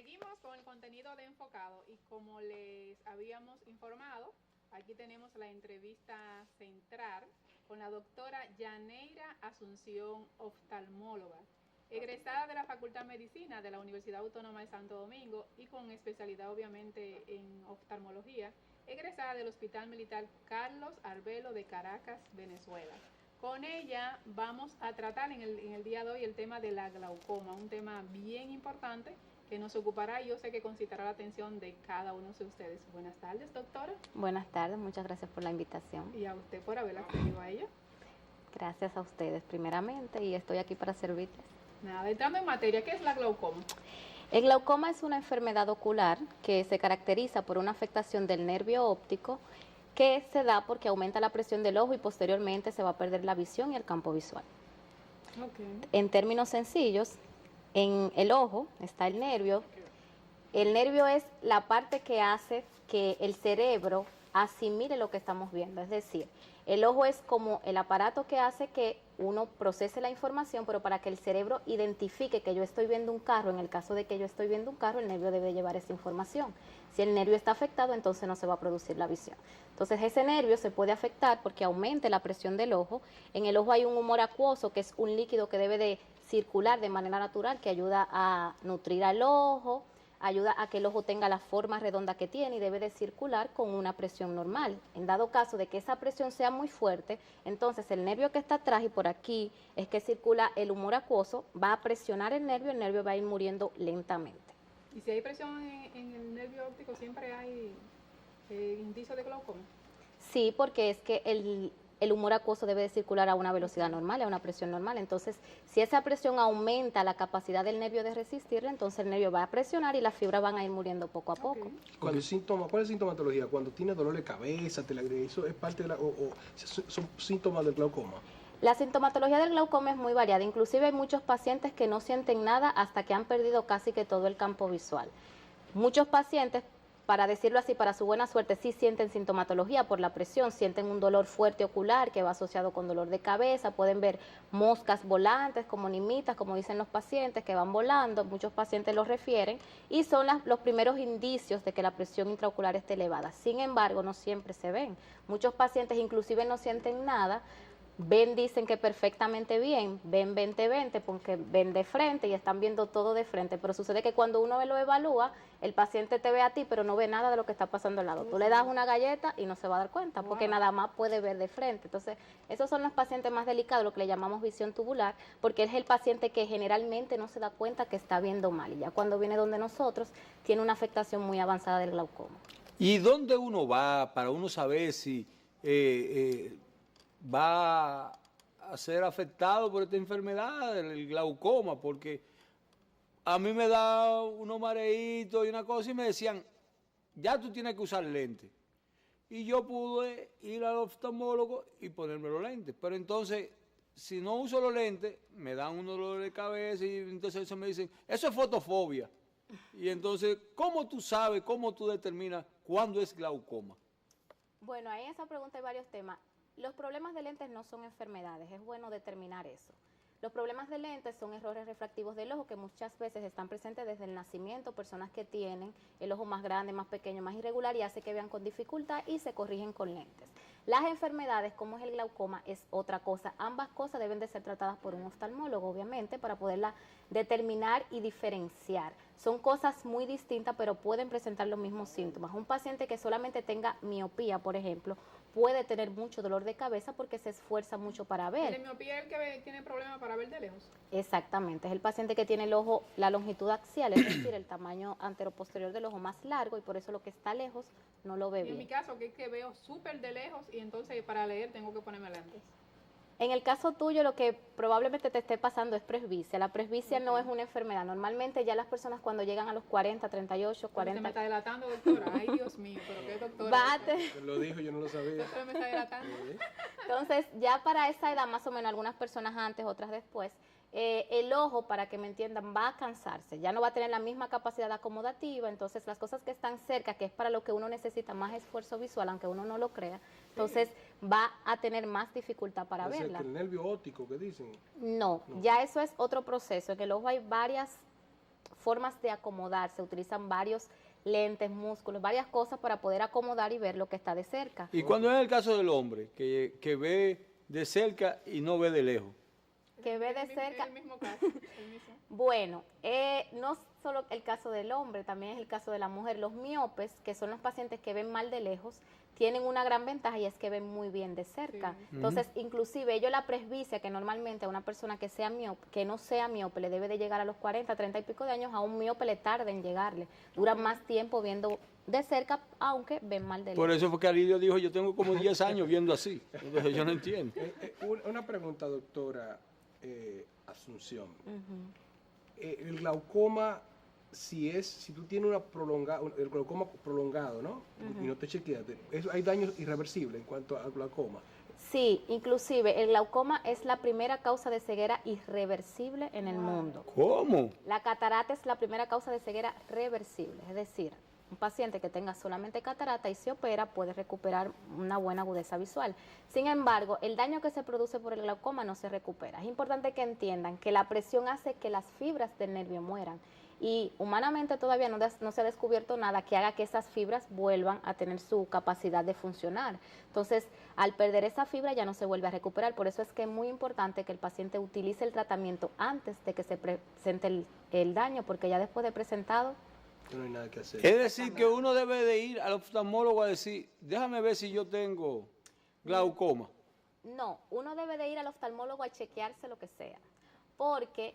Seguimos con el contenido de Enfocado y como les habíamos informado, aquí tenemos la entrevista central con la doctora Yaneira Asunción, oftalmóloga, egresada de la Facultad de Medicina de la Universidad Autónoma de Santo Domingo y con especialidad obviamente en oftalmología, egresada del Hospital Militar Carlos Arbelo de Caracas, Venezuela. Con ella vamos a tratar en el día de hoy el tema de la glaucoma, un tema bien importante que nos ocupará y yo sé que concitará la atención de cada uno de ustedes. Buenas tardes, doctora. Buenas tardes, muchas gracias por la invitación. Y a usted por haber accedido a ella. Gracias a ustedes primeramente y estoy aquí para servirles. Nada, entrando en materia, ¿qué es la glaucoma? El glaucoma es una enfermedad ocular que se caracteriza por una afectación del nervio óptico que se da porque aumenta la presión del ojo y posteriormente se va a perder la visión y el campo visual. Okay. En términos sencillos, en el ojo está el nervio. El nervio es la parte que hace que el cerebro asimile lo que estamos viendo. Es decir, el ojo es como el aparato que hace que uno procese la información, pero para que el cerebro identifique que yo estoy viendo un carro, en el caso de que yo estoy viendo un carro, el nervio debe llevar esa información. Si el nervio está afectado, entonces no se va a producir la visión. Entonces ese nervio se puede afectar porque aumente la presión del ojo. En el ojo hay un humor acuoso, que es un líquido que debe de circular de manera natural, que ayuda a nutrir al ojo, ayuda a que el ojo tenga la forma redonda que tiene y debe de circular con una presión normal. En dado caso de que esa presión sea muy fuerte, entonces el nervio que está atrás y por aquí es que circula el humor acuoso, va a presionar el nervio va a ir muriendo lentamente. ¿Y si hay presión en el nervio óptico, siempre hay indicios de glaucoma? Sí, porque es que el humor acuoso debe de circular a una velocidad normal, a una presión normal. Entonces, si esa presión aumenta la capacidad del nervio de resistirle, entonces el nervio va a presionar y las fibras van a ir muriendo poco a poco. Okay. ¿Cuál es la sintomatología? Cuando tiene dolor de cabeza, eso es parte de son síntomas del glaucoma. La sintomatología del glaucoma es muy variada, inclusive hay muchos pacientes que no sienten nada hasta que han perdido casi que todo el campo visual. Muchos pacientes, para decirlo así, para su buena suerte, sí sienten sintomatología por la presión, sienten un dolor fuerte ocular que va asociado con dolor de cabeza, pueden ver moscas volantes como nimitas, como dicen los pacientes, que van volando, muchos pacientes lo refieren, y son los primeros indicios de que la presión intraocular esté elevada. Sin embargo, no siempre se ven. Muchos pacientes inclusive no sienten nada, ven, dicen que perfectamente bien, ven 20-20 porque ven de frente y están viendo todo de frente, pero sucede que cuando uno lo evalúa, el paciente te ve a ti, pero no ve nada de lo que está pasando al lado. Tú le das una galleta y no se va a dar cuenta, porque nada más puede ver de frente. Entonces, esos son los pacientes más delicados, lo que le llamamos visión tubular, porque es el paciente que generalmente no se da cuenta que está viendo mal, y ya cuando viene donde nosotros, tiene una afectación muy avanzada del glaucoma. ¿Y dónde uno va para uno saber si va a ser afectado por esta enfermedad, el glaucoma? Porque a mí me da unos mareitos y una cosa y me decían, ya tú tienes que usar lentes. Y yo pude ir al oftalmólogo y ponerme los lentes. Pero entonces, si no uso los lentes, me dan un dolor de cabeza y entonces eso me dicen, eso es fotofobia. Y entonces, ¿cómo tú sabes, cómo tú determinas cuándo es glaucoma? Bueno, ahí en esa pregunta hay varios temas. Los problemas de lentes no son enfermedades, es bueno determinar eso. Los problemas de lentes son errores refractivos del ojo que muchas veces están presentes desde el nacimiento, personas que tienen el ojo más grande, más pequeño, más irregular y hace que vean con dificultad y se corrigen con lentes. Las enfermedades, como es el glaucoma, es otra cosa. Ambas cosas deben de ser tratadas por un oftalmólogo, obviamente, para poderla determinar y diferenciar. Son cosas muy distintas, pero pueden presentar los mismos síntomas. Un paciente que solamente tenga miopía, por ejemplo, puede tener mucho dolor de cabeza porque se esfuerza mucho para ver. ¿La miopía es el que tiene problemas para ver de lejos? Exactamente, es el paciente que tiene el ojo, la longitud axial, es decir, el tamaño anteroposterior del ojo más largo y por eso lo que está lejos no lo ve bien. En mi caso, que es que veo súper de lejos y entonces para leer tengo que ponerme lentes. En el caso tuyo, lo que probablemente te esté pasando es presbicia. La presbicia no es una enfermedad. Normalmente ya las personas cuando llegan a los 40, 38, 40... Se me está delatando, doctora. Ay, Dios mío, pero qué doctora. Bate. Lo dijo, yo no lo sabía. Doctora, me está delatando. Entonces, ya para esa edad, más o menos, algunas personas antes, otras después, el ojo, para que me entiendan, va a cansarse, ya no va a tener la misma capacidad acomodativa, entonces las cosas que están cerca, que es para lo que uno necesita más esfuerzo visual, aunque uno no lo crea, entonces va a tener más dificultad para verla. El nervio óptico que dicen. No, ya eso es otro proceso, en el ojo hay varias formas de acomodar, se utilizan varios lentes, músculos, varias cosas para poder acomodar y ver lo que está de cerca. Y cuando es el caso del hombre, que ve de cerca y no ve de lejos. Que ve de cerca. El mismo caso. El mismo. Bueno, no solo el caso del hombre, también es el caso de la mujer. Los miopes, que son los pacientes que ven mal de lejos, tienen una gran ventaja y es que ven muy bien de cerca. Sí. Entonces, inclusive ellos la presbicia, que normalmente a una persona que sea miope, que no sea miope, le debe de llegar a los 40, 30 y pico de años, a un miope le tarda en llegarle. Duran más tiempo viendo de cerca, aunque ven mal de lejos. Por eso fue que Alidio dijo, yo tengo como 10 años viendo así. Entonces yo no entiendo. Una pregunta, doctora Asunción. Ujú. El glaucoma, si tú tienes el glaucoma prolongado, ¿no? Y no te chequeas, hay daños irreversibles en cuanto al glaucoma. Sí, inclusive el glaucoma es la primera causa de ceguera irreversible en el mundo. ¿Cómo? La catarata es la primera causa de ceguera reversible, es decir, un paciente que tenga solamente catarata y se opera puede recuperar una buena agudeza visual. Sin embargo, el daño que se produce por el glaucoma no se recupera. Es importante que entiendan que la presión hace que las fibras del nervio mueran y humanamente todavía no se ha descubierto nada que haga que esas fibras vuelvan a tener su capacidad de funcionar. Entonces, al perder esa fibra ya no se vuelve a recuperar. Por eso es que es muy importante que el paciente utilice el tratamiento antes de que se presente el daño, porque ya después de presentado No hay nada que hacer. Es decir, que uno debe de ir al oftalmólogo a decir, déjame ver si yo tengo glaucoma. no, uno debe de ir al oftalmólogo a chequearse lo que sea, porque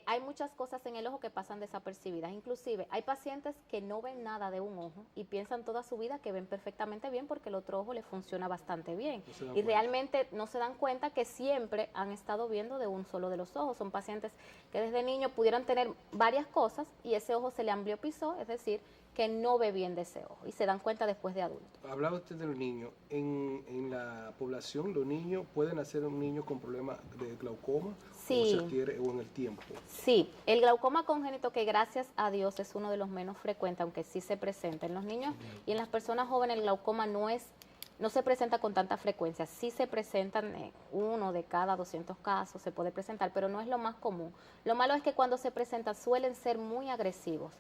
hay muchas cosas en el ojo que pasan desapercibidas. Inclusive hay pacientes que no ven nada de un ojo y piensan toda su vida que ven perfectamente bien porque el otro ojo le funciona bastante bien. No se dan Y cuenta. realmente no se dan cuenta que siempre han estado viendo de un solo de los ojos. Son pacientes que desde niño pudieron tener varias cosas y ese ojo se le ambliopizó, es decir, que no ve bien de ese ojo y se dan cuenta después de adultos. Hablaba usted de los niños. En la población, los niños pueden nacer un niño con problemas de glaucoma Sí. o se adquiere o en el tiempo. Sí, el glaucoma congénito, que gracias a Dios es uno de los menos frecuentes, aunque sí se presenta en los niños y en las personas jóvenes, el glaucoma no se presenta con tanta frecuencia. Sí se presentan uno de cada 200 casos, se puede presentar, pero no es lo más común. Lo malo es que cuando se presenta suelen ser muy agresivos.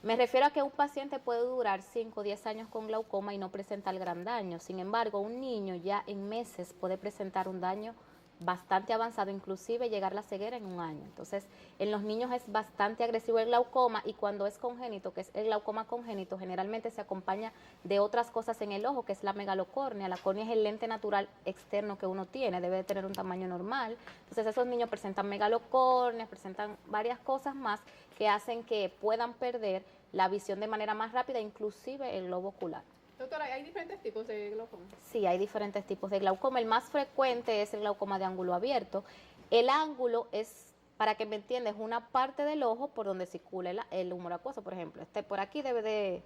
Me refiero a que un paciente puede durar 5 o 10 años con glaucoma y no presentar gran daño. Sin embargo, un niño ya en meses puede presentar un daño bastante avanzado, inclusive llegar a la ceguera en un año. Entonces, en los niños es bastante agresivo el glaucoma y cuando es congénito, que es el glaucoma congénito, generalmente se acompaña de otras cosas en el ojo, que es la megalocórnea. La córnea es el lente natural externo que uno tiene, debe de tener un tamaño normal. Entonces, esos niños presentan megalocórneas, presentan varias cosas más que hacen que puedan perder la visión de manera más rápida, inclusive el globo ocular. Doctora, hay diferentes tipos de glaucoma. Sí, hay diferentes tipos de glaucoma. El más frecuente es el glaucoma de ángulo abierto. El ángulo es, para que me entiendas, una parte del ojo por donde circula el humor acuoso. Por ejemplo, por aquí debe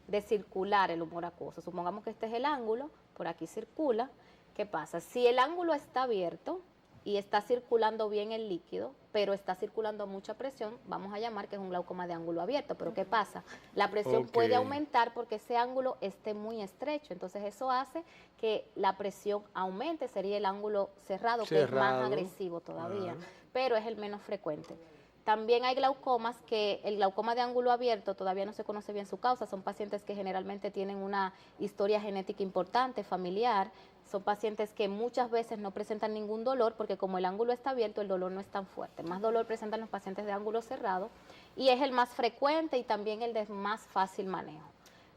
de circular el humor acuoso. Supongamos que este es el ángulo, por aquí circula. ¿Qué pasa? Si el ángulo está abierto y está circulando bien el líquido, pero está circulando a mucha presión, vamos a llamar que es un glaucoma de ángulo abierto. Pero ¿qué pasa? La presión Ok. puede aumentar porque ese ángulo esté muy estrecho. Entonces eso hace que la presión aumente, sería el ángulo cerrado, que es más Cerrado. agresivo todavía, Ajá. pero es el menos frecuente. También hay glaucomas que el glaucoma de ángulo abierto todavía no se conoce bien su causa. Son pacientes que generalmente tienen una historia genética importante, familiar. Son pacientes que muchas veces no presentan ningún dolor porque como el ángulo está abierto, el dolor no es tan fuerte. Más dolor presentan los pacientes de ángulo cerrado y es el más frecuente y también el de más fácil manejo.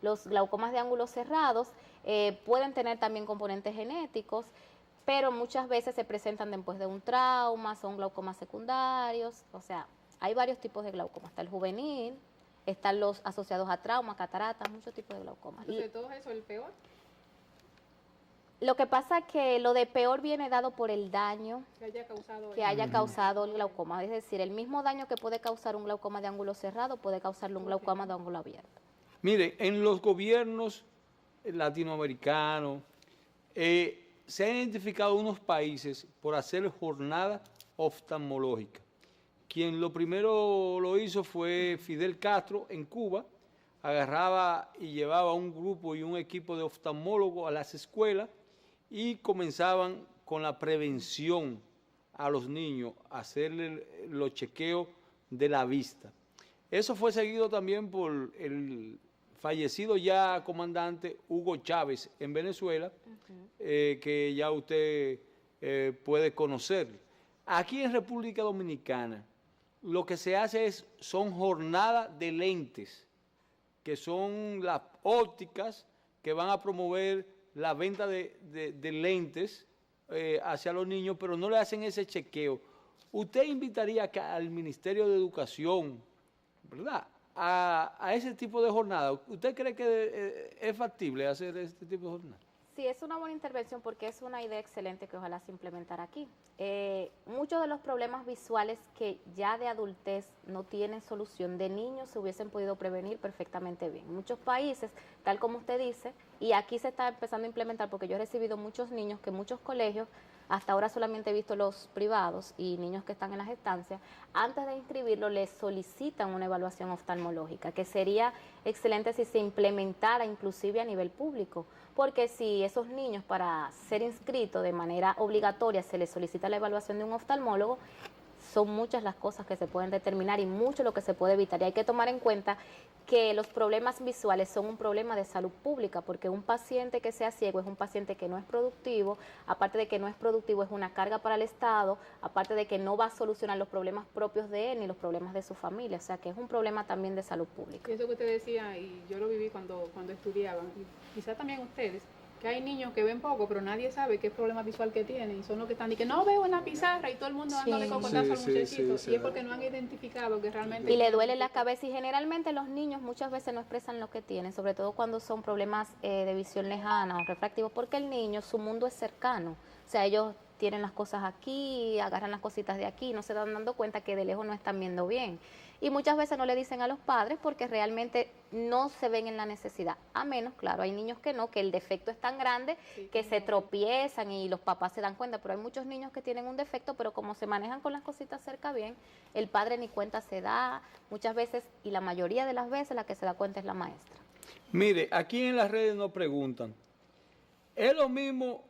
Los glaucomas de ángulos cerrados pueden tener también componentes genéticos, pero muchas veces se presentan después de un trauma, son glaucomas secundarios, o sea, hay varios tipos de glaucoma. Está el juvenil, están los asociados a trauma, cataratas, muchos tipos de glaucomas. Entonces, todo eso, el peor. Lo que pasa es que lo de peor viene dado por el daño Que haya causado. que haya causado el glaucoma. Es decir, el mismo daño que puede causar un glaucoma de ángulo cerrado puede causarle un glaucoma de ángulo abierto. Mire, en los gobiernos latinoamericanos se han identificado unos países por hacer jornada oftalmológica. Quien lo primero lo hizo fue Fidel Castro en Cuba. Agarraba y llevaba un grupo y un equipo de oftalmólogos a las escuelas y comenzaban con la prevención a los niños, hacerle los chequeos de la vista. Eso fue seguido también por el fallecido ya comandante Hugo Chávez en Venezuela, que ya usted puede conocer. Aquí en República Dominicana lo que se hace son jornadas de lentes, que son las ópticas que van a promover la venta de lentes hacia los niños, pero no le hacen ese chequeo. ¿Usted invitaría al Ministerio de Educación, ¿verdad?, a ese tipo de jornada? ¿Usted cree que es factible hacer este tipo de jornada? Sí, es una buena intervención porque es una idea excelente que ojalá se implementara aquí. Muchos de los problemas visuales que ya de adultez no tienen solución, de niños se hubiesen podido prevenir perfectamente bien. Muchos países, tal como usted dice, y aquí se está empezando a implementar porque yo he recibido muchos niños que muchos colegios, hasta ahora solamente he visto los privados y niños que están en las estancias, antes de inscribirlo les solicitan una evaluación oftalmológica, que sería excelente si se implementara inclusive a nivel público, porque si esos niños para ser inscritos de manera obligatoria se les solicita la evaluación de un oftalmólogo, son muchas las cosas que se pueden determinar y mucho lo que se puede evitar. Y hay que tomar en cuenta que los problemas visuales son un problema de salud pública, porque un paciente que sea ciego es un paciente que no es productivo, aparte de que no es productivo es una carga para el Estado, aparte de que no va a solucionar los problemas propios de él ni los problemas de su familia, o sea que es un problema también de salud pública. Y eso que usted decía, y yo lo viví cuando estudiaban, y quizás también ustedes, que hay niños que ven poco, pero nadie sabe qué problema visual que tienen, y son los que están, y que no veo en la pizarra, y todo el mundo dándole cocotazo al muchachito, y es porque no han identificado que realmente... Y le duele la cabeza, y generalmente los niños muchas veces no expresan lo que tienen, sobre todo cuando son problemas de visión lejana o refractivos, porque el niño, su mundo es cercano, o sea, ellos tienen las cosas aquí, agarran las cositas de aquí, no se dan dando cuenta que de lejos no están viendo bien. Y muchas veces no le dicen a los padres porque realmente no se ven en la necesidad. A menos, claro, hay niños que no, que el defecto es tan grande que se tropiezan y los papás se dan cuenta. Pero hay muchos niños que tienen un defecto, pero como se manejan con las cositas cerca bien, el padre ni cuenta se da. Muchas veces, y la mayoría de las veces, la que se da cuenta es la maestra. Mire, aquí en las redes nos preguntan, ¿es lo mismo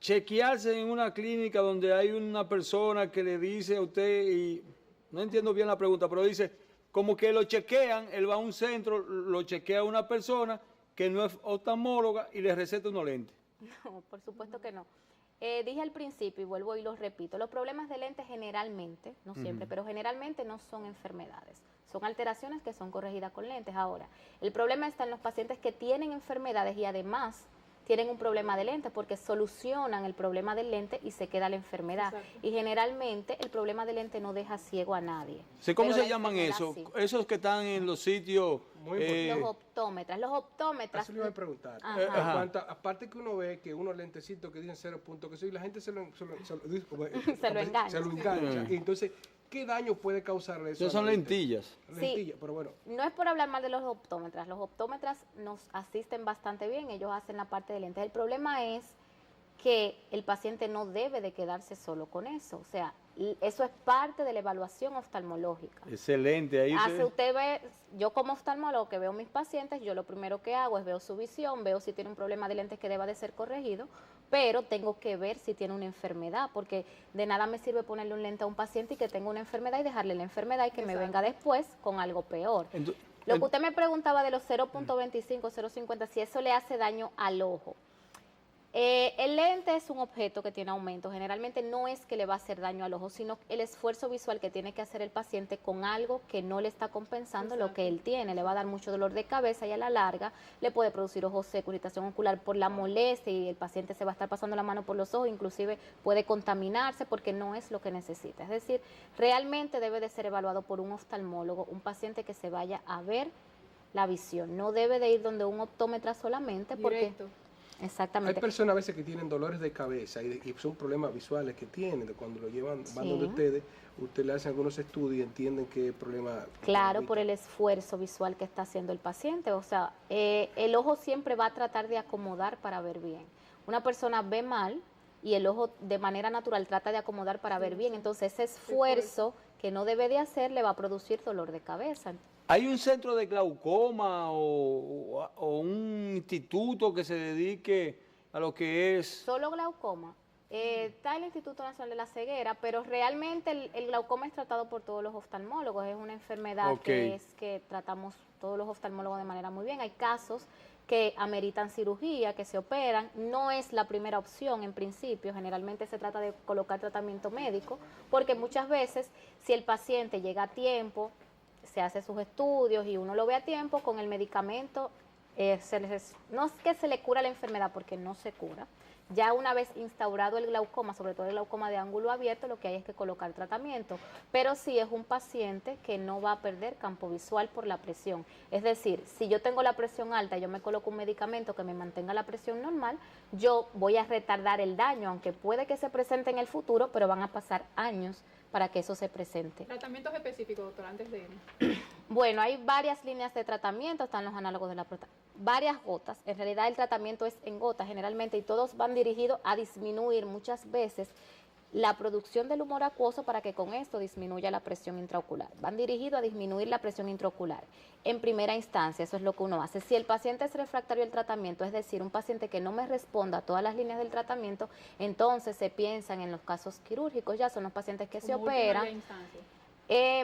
chequearse en una clínica donde hay una persona que le dice a usted, y no entiendo bien la pregunta, pero dice, como que lo chequean, él va a un centro, lo chequea una persona que no es oftalmóloga y le receta unos lentes? No, por supuesto que no. Dije al principio y vuelvo y lo repito, los problemas de lentes generalmente, no siempre, pero generalmente no son enfermedades, son alteraciones que son corregidas con lentes. Ahora, el problema está en los pacientes que tienen enfermedades y además tienen un problema de lente porque solucionan el problema del lente y se queda la enfermedad. Exacto. Y generalmente el problema del lente no deja ciego a nadie. Sí, ¿cómo se llaman eso? Sí. Esos que están en los sitios... Los optómetras. Los optómetras... Eso le iba a preguntar. Aparte que uno ve que unos lentecitos que dicen 0 puntos, que y la gente se lo engancha. Se lo engancha. Y entonces... ¿qué daño puede causarle eso? Son lentillas. Lentillas, pero bueno. No es por hablar mal de los optómetras. Los optómetras nos asisten bastante bien. Ellos hacen la parte de lentes. El problema es que el paciente no debe de quedarse solo con eso. O sea, eso es parte de la evaluación oftalmológica. Excelente. Ahí usted ve, yo como oftalmólogo que veo mis pacientes, yo lo primero que hago es veo su visión, veo si tiene un problema de lentes que deba de ser corregido, pero tengo que ver si tiene una enfermedad, porque de nada me sirve ponerle un lente a un paciente y que tenga una enfermedad y dejarle la enfermedad y que me venga después con algo peor. Lo que usted me preguntaba de los 0.25, 0.50, si eso le hace daño al ojo. El lente es un objeto que tiene aumento, generalmente no es que le va a hacer daño al ojo, sino el esfuerzo visual que tiene que hacer el paciente con algo que no le está compensando lo que él tiene, le va a dar mucho dolor de cabeza y a la larga le puede producir ojos secos, irritación ocular por la molestia y el paciente se va a estar pasando la mano por los ojos, inclusive puede contaminarse porque no es lo que necesita. Es decir, realmente debe de ser evaluado por un oftalmólogo, un paciente que se vaya a ver la visión, no debe de ir donde un optómetra solamente porque... Exactamente. Hay personas a veces que tienen dolores de cabeza y son problemas visuales que tienen, cuando lo llevan, van donde ustedes le hacen algunos estudios y entienden qué problema... Claro, por el esfuerzo visual que está haciendo el paciente, o sea, el ojo siempre va a tratar de acomodar para ver bien. Una persona ve mal y el ojo de manera natural trata de acomodar para ver bien, entonces ese esfuerzo que no debe de hacer le va a producir dolor de cabeza. ¿Hay un centro de glaucoma o un instituto que se dedique a lo que es...? ¿Solo glaucoma? Está el Instituto Nacional de la Ceguera, pero realmente el glaucoma es tratado por todos los oftalmólogos, es una enfermedad Ok. que tratamos todos los oftalmólogos de manera muy bien. Hay casos que ameritan cirugía, que se operan, no es la primera opción en principio, generalmente se trata de colocar tratamiento médico, porque muchas veces si el paciente llega a tiempo, se hace sus estudios y uno lo ve a tiempo, con el medicamento no es que se le cura la enfermedad porque no se cura. Ya una vez instaurado el glaucoma, sobre todo el glaucoma de ángulo abierto, lo que hay es que colocar tratamiento. Pero sí es un paciente que no va a perder campo visual por la presión. Es decir, si yo tengo la presión alta y yo me coloco un medicamento que me mantenga la presión normal, yo voy a retardar el daño, aunque puede que se presente en el futuro, pero van a pasar años para que eso se presente. Tratamientos específicos, doctor, antes de ir. Bueno, hay varias líneas de tratamiento, están los análogos de la proteína, varias gotas. En realidad el tratamiento es en gotas generalmente y todos van dirigidos a disminuir muchas veces la producción del humor acuoso para que con esto disminuya la presión intraocular. Van dirigidos a disminuir la presión intraocular. En primera instancia, eso es lo que uno hace. Si el paciente es refractario al tratamiento, es decir, un paciente que no me responda a todas las líneas del tratamiento, entonces se piensan en los casos quirúrgicos, ya son los pacientes que se Como última operan. instancia.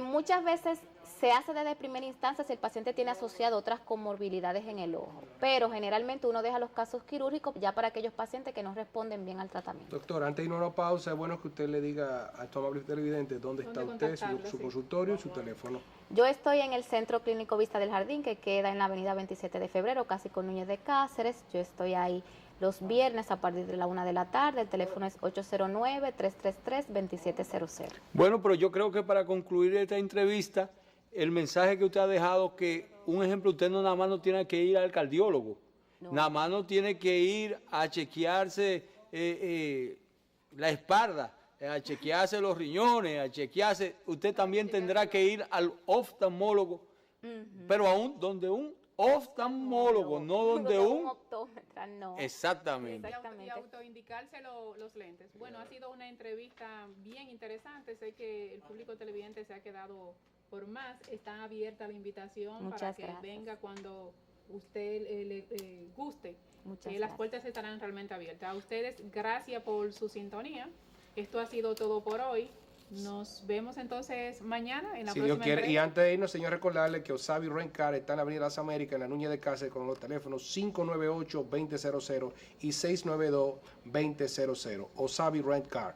Muchas veces se hace desde primera instancia si el paciente tiene asociado otras comorbilidades en el ojo, pero generalmente uno deja los casos quirúrgicos ya para aquellos pacientes que no responden bien al tratamiento. Doctor, antes de irnos a una pausa, es bueno que usted le diga a tu amable televidente dónde está ¿Dónde usted, contactarlo? su Sí. consultorio y su teléfono. Yo estoy en el Centro Clínico Vista del Jardín, que queda en la avenida 27 de febrero, casi con Núñez de Cáceres. Yo estoy ahí los viernes a partir de la 1 de la tarde. El teléfono es 809-333-2700. Bueno, pero yo creo que para concluir esta entrevista, el mensaje que usted ha dejado, que un ejemplo, usted no nada más no tiene que ir al cardiólogo, No. nada más no tiene que ir a chequearse la espalda, a chequearse los riñones, a chequearse, usted también tendrá que ir al oftalmólogo, pero aún donde un oftalmólogo, no donde un... optómetra, no. Exactamente. Exactamente. Y autoindicarse los lentes. Bueno, ha sido una entrevista bien interesante. Sé que el público televidente se ha quedado por más. Está abierta la invitación para Muchas que gracias. venga cuando usted le guste. Muchas Las gracias. puertas estarán realmente abiertas. A ustedes, gracias por su sintonía. Esto ha sido todo por hoy. Nos vemos entonces mañana en la Si Dios próxima quiere. Y entrega. antes de irnos, señor, recordarle que Osabi Rent Car está en la Avenida Las Américas, en la Núñez de Cáceres, con los teléfonos 598-2000 y 692-2000. Osabi Rent Car.